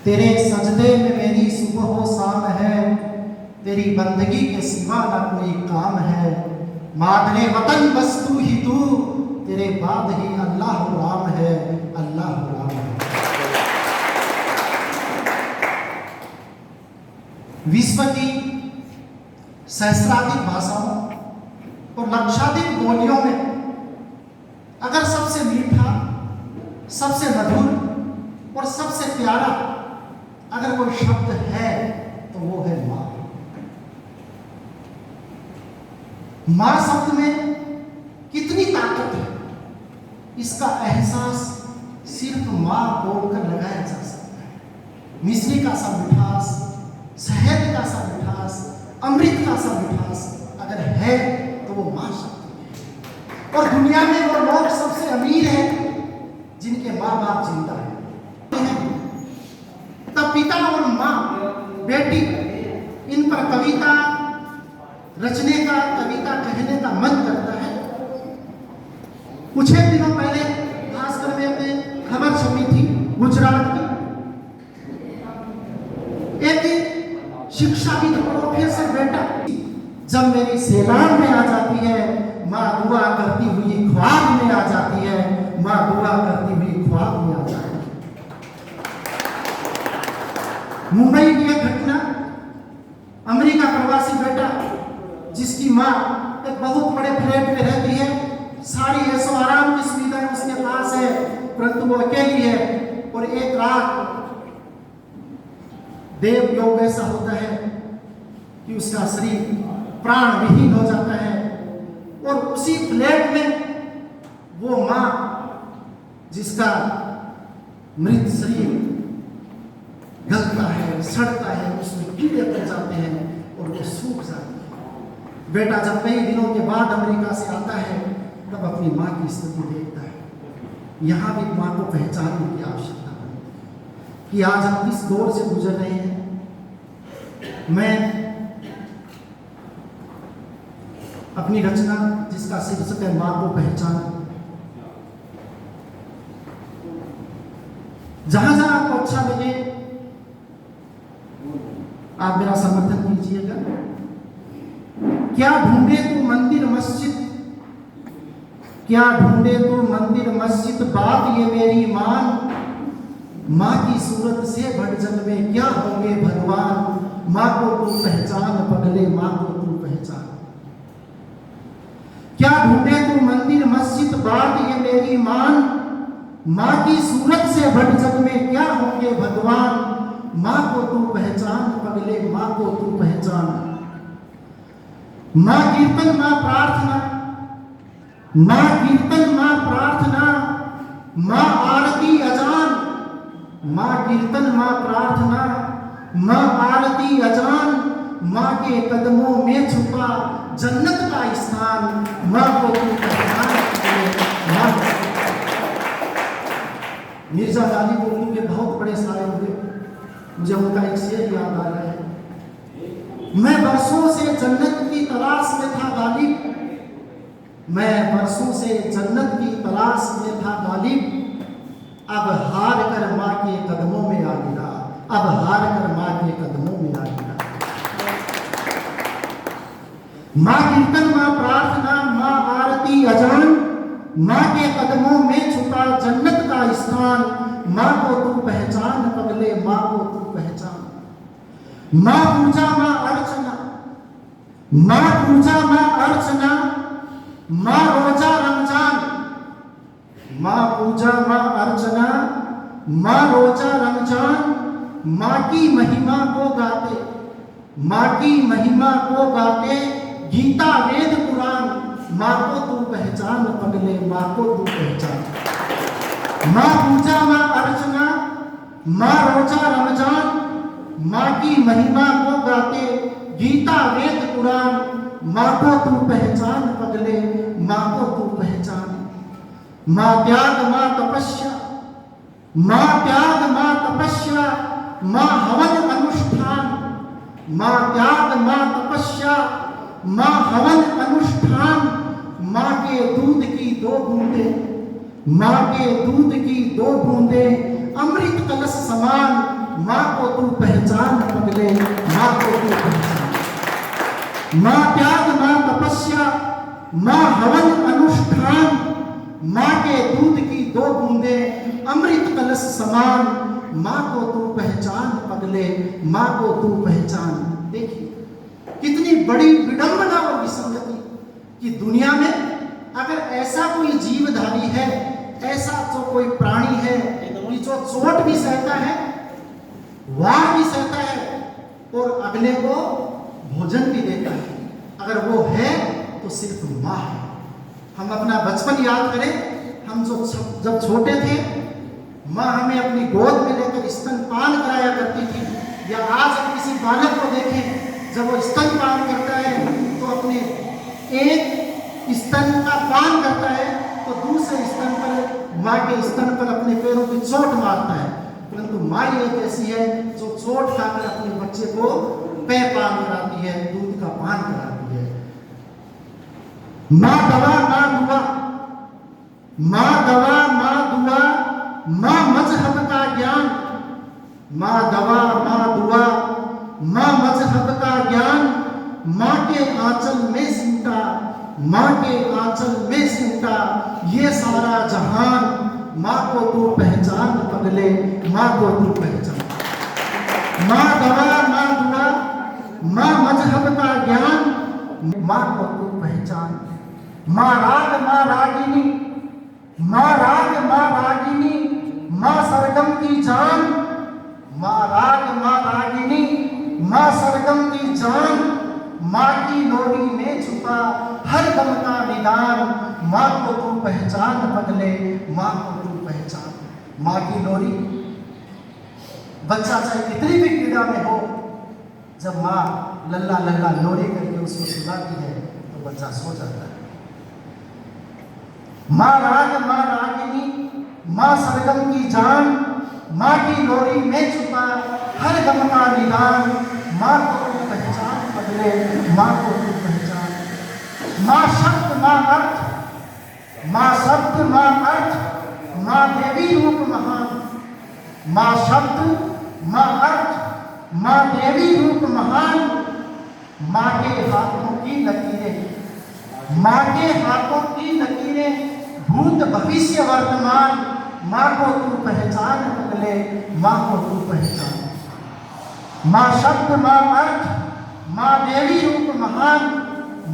तेरे सजदे में मेरी सुबह व शाम है, तेरी बंदगी के सिवा न कोई काम है। मादने वतन बस तू ही तू, तेरे बाद ही अल्लाह राम है, अल्लाह राम है। विश्व की सहस्राधिक भाषाओं और लक्षाधिक बोलियों में अगर सबसे मीठा, सबसे मधुर और सबसे प्यारा अगर कोई शब्द है तो वो है माँ। माँ शब्द में कितनी ताकत है, इसका एहसास सिर्फ माँ बोलकर लगाया जा सकता है। मिश्री का सा मिठास, शहद का सा मिठास, अमृत का सा मिठास अगर है तो वो माँ शब्द है। और दुनिया में वो लोग सबसे अमीर हैं जिनके माँ बाप जिंदा है। तब पिता और माँ बेटी इन पर कविता रचने का, कविता कहने का मन करता है। कुछ एक दिनों पहले खासकर में खबर छपी थी गुजरात की, एक शिक्षाविद प्रोफेसर बेटा जब मेरी सैलान में आ जाती है, माँ दुआ करती हुई ख्वाब में आ जाती है, माँ दुआ करती हुई ख्वाब में आ जाती है। मुंबई की एक घटना, अमेरिका प्रवासी बेटा जिसकी माँ एक बहुत बड़े फ्लैट में रहती है, सारी ऐसो आराम की सुविधाएं उसके पास है, परंतु वो अकेली है। और एक रात देव योग ऐसा होता है कि उसका शरीर प्राण विहीन हो जाता है और उसी फ्लैट में वो माँ जिसका मृत शरीर गलता है, सड़ता है, उसमें कीड़े पड़ जाते हैं और वो सूख जाती है। बेटा जब कई दिनों के बाद अमेरिका से आता है तब अपनी माँ की स्थिति देखता है। यहाँ भी माँ को पहचानने की आवश्यकता है कि आज हम किस दौर से गुजर रहे हैं। मैं अपनी रचना जिसका शीर्षक है माँ को पहचान, जहां जहां आपको अच्छा लगे आप मेरा समर्थन कीजिएगा। क्या ढूंढे तू मंदिर मस्जिद, क्या ढूंढे तू मंदिर मस्जिद, बात ये मेरी मान। माँ की सूरत से बढ़ जग में क्या होंगे भगवान। माँ को तू पहचान पगले, माँ को तू पहचान। क्या ढूंढे तू मंदिर मस्जिद, बात ये मेरी मान। माँ की सूरत से बढ़ जग में क्या होंगे भगवान। माँ को तू पहचान पगले, माँ को तू पहचान। माँ कीर्तन माँ प्रार्थना, माँ कीर्तन माँ प्रार्थना, माँ आरती अजान। माँ कीर्तन माँ प्रार्थना, माँ आरती अजान। माँ के कदमों में छुपा जन्नत का स्थान। माँ को तू पहचान पगले। मिर्जा गालिब उर्दू के बहुत बड़े शायर हुए, मुझे उनका एक शेर याद आ रहा है। मैं बरसों से जन्नत की तलाश में था गालिब, मैं बरसों से जन्नत की तलाश में था गालिब। अब हार कर माँ के कदमों में आ गिरा, अब हार कर माँ के कदमों में आ गिरा। माँ कीर्तन माँ प्रार्थना, माँ आरती अजान। माँ के कदमों में छुपा जन्नत का स्थान। माँ को तू पहचान पगले, माँ को तू पहचान। माँ पूजा माँ अर्चना, माँ पूजा माँ अर्चना। माँ रोजा रमजान, माँ पूजा माँ अर्चना, माँ रोजा रमजान। माँ की महिमा को गाते, माँ की महिमा को गाते, गीता वेद पुराण। माँ को तू पहचान पगले, माँ को तू पहचान। माँ पूजा माँ अर्चना, माँ रोजा रमजान। माँ की महिमा को गाते, गीता वेद पुराण। माँ को तू पहचान पगले, माँ को तू पहचान। माँ त्याग माँ तपस्या, माँ त्याग माँ तपस्या। माँ हवन अनुष्ठान, माँ त्याग माँ तपस्या। माँ हवन अनुष्ठान। माँ के दूध की दो बूंदे, माँ के दूध की दो बूंदे, अमृत कलश समान। माँ को तू पहचान पगले, माँ को तू पहचान। माँ त्याग, माँ तपस्या, माँ हवन अनुष्ठान, माँ के दूध की 2 बूंदे अमृत कलश समान, माँ को तू पहचान पगले, माँ को तू पहचान। देखिए कितनी बड़ी विडंबना और विसंगति कि दुनिया में अगर ऐसा कोई जीवधारी है, ऐसा जो कोई प्राणी है कि जो चोट भी सहता है, वार भी सहता है और अगले को भोजन भी देता है, अगर वो है तो सिर्फ माँ है। हम अपना बचपन याद करें, हम जब छोटे थे, माँ हमें अपनी गोद में लेकर स्तनपान कराया करती थी। या आज हम किसी बालक को देखें, जब वो स्तनपान करता है तो अपने एक स्तन का पान करता है तो दूसरे स्तन पर, माँ के स्तन पर अपने पैरों की चोट मारता है। परंतु माँ एक ऐसी है जो चोट खाकर अपने बच्चे को पेय पान कराती है, दूध का पान कराती है। माँ दवा, माँ दुआ, माँ दवा, माँ दुआ, माँ मजहब का ज्ञान, माँ दवा, माँ दुआ, माँ मजहब का ज्ञान, माँ के आंचल में सिमटा, माँ के आंचल में सिमटा ये सारा जहान, माँ को तू पहचान पगले, माँ को तू पहचान। माँ दवा, माँ दुआ, माँ मजहब का ज्ञान, माँ को तू पहचान। माँ राग, माँ रागिनी, माँ राग, माँ रागिनी, माँ सरगम की जान, माँ राग, माँ रागिनी, माँ सरगम की जान, माँ की लोरी में छुपा हर दम का निदान, माँ को तू पहचान पगले, माँ को तू पहचान। माँ की लोरी, बच्चा चाहे कितनी भी पीड़ा में हो, जब माँ लल्ला लल्ला लोरी करके उसको सुलाती है तो बच्चा सो जाता है। माँ राग, माँ रागिनी, माँ सरगम की जान, माँ की लोरी में छुपा हर गम का निदान, माँ को तू पहचान पगले, माँ को तू पहचान। माँ शब्द, माँ अर्थ, माँ शब्द, माँ अर्थ, माँ देवी रूप महान, माँ शब्द, माँ अर्थ, माँ देवी रूप महान, माँ के हाथों की लकीरें, माँ के हाथों की लकीरें भूत भविष्य वर्तमान, माँ को तू पहचान पगले, माँ को तू पहचान। माँ शब्द, माँ अर्थ, माँ देवी रूप महान,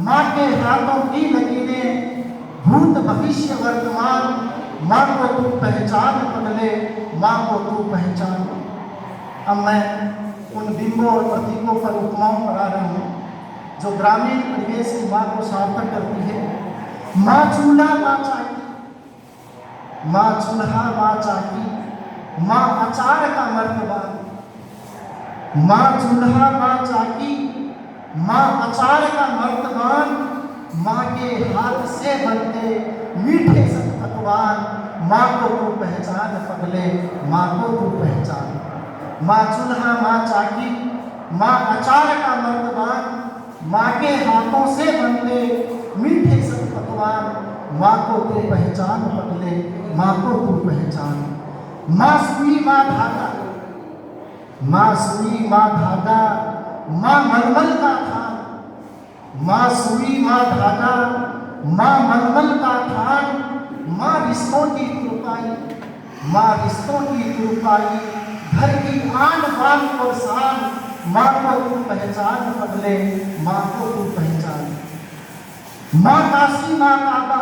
माँ के हाथों की लकीरें भूत भविष्य वर्तमान, माँ को तू पहचान पगले, माँ को तू पहचान। अब मैं उन बिंबों और प्रतीकों पर, उपमाओं पर आ रहा हूँ जो ग्रामीण परिवेश की माँ को सार्थक करती है। माँ चूल्हा, माँ चाकी, माँ चूल्हा, माँ चाकी, माँ अचार का मर्तबा, माँ चूल्हा, माँ चाकी, माँ अचार का मर्तबान, माँ के हाथ से बनते मीठे सब पकवान, माँ को तू पहचान पगले, माँ को तू पहचान। माँ चूल्हा, माँ चाकी, माँ अचार का मर्तबान, माँ के हाथों से बनते मीठे सब पकवान, माँ को तू पहचान पगले, माँ को तू पहचान। माँ सुई, माँ धागा, माँ सुई, माँ धागा, माँ मलमल का थान, माँ सुई, माँ धागा, माँ मलमल का थान, माँ रिश्तों की तुरपाई, माँ रिश्तों की तुरपाई, घर की आन बान और शान, माँ को तू पहचान पगले, माँ को तू पहचान। माँ काशी, माँ काबा,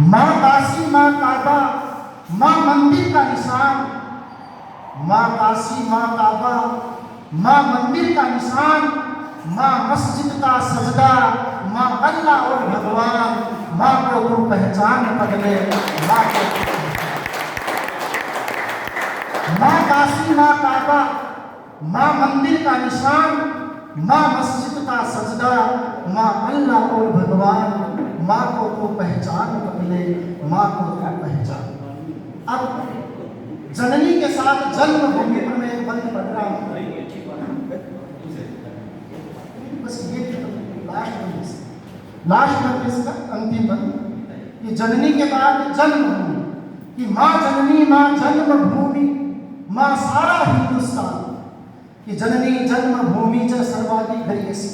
माँ काशी, माँ काबा, माँ मंदिर का निशान, माँ काशी, माँ काबा, माँ मंदिर का निशान, माँ मस्जिद का सजदा, माँ अल्लाह और भगवान, माँ को तू पहचान पगले, माँ को। माँ काशी, माँ काबा, माँ मंदिर का निशान, माँ मस्जिद का सजदा, माँ अल्लाह और भगवान, माँ को तू पहचान पगले, माँ को तू पहचान। अब जननी के साथ जन्मभूमि पर मैं बंद पढ़ रहा हूँ, बस ये लास्ट में इसका अंतिम बंद। ये जननी के बाद जन्मभूमि, कि माँ जननी, माँ जन्मभूमि, माँ सारा हिंदुस्तान, कि जननी जन्मभूमि च सर्वाधिगरीयसी,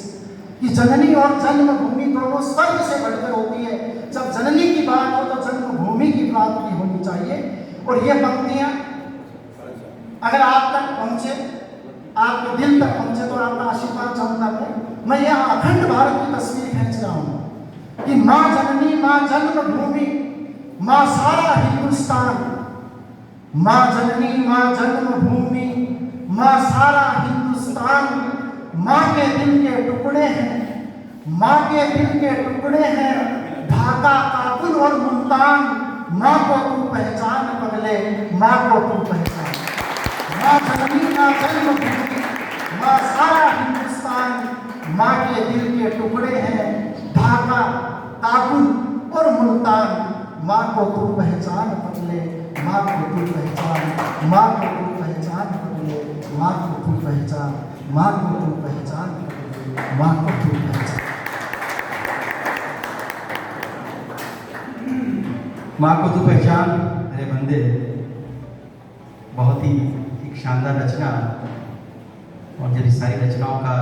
कि जननी और जन्मभूमि दोनों स्वर्ग से बढ़कर होती है। जब जननी की बात हो तो जन्मभूमि की बात भी होनी चाहिए। और ये पंक्तियां अगर आप तक पहुंचे, आपके दिल तक पहुंचे, तो आपका आशीर्वाद चाहूंगा मैं यहाँ अखंड भारत की तस्वीर खींच रहा हूं कि माँ जननी, माँ जन्मभूमि, माँ सारा हिंदुस्तान, माँ जननी, माँ जन्मभूमि, माँ सारा हिंदुस्तान, माँ के दिल के टुकड़े हैं, माँ के दिल के टुकड़े हैं, ढाका, काबुल और मुल्तान, माँ को तू पहचान पगले, माँ को तू पहचान। माँ जननी, माँ जन्मभूमि, माँ सारा हिंदुस्तान, माँ के दिल के टुकड़े हैं, ढाका, काबुल और मुल्तान, माँ को तू पहचान पगले, माँ को तू पहचान, माँ को तू पहचान पगले, माँ को तू पहचान, माँ को तू पहचान पगले, माँ को तू पहचान। माँ को तू पहचान मेरे बंदे, बहुत ही एक शानदार रचना, और जब इस सारी रचनाओं का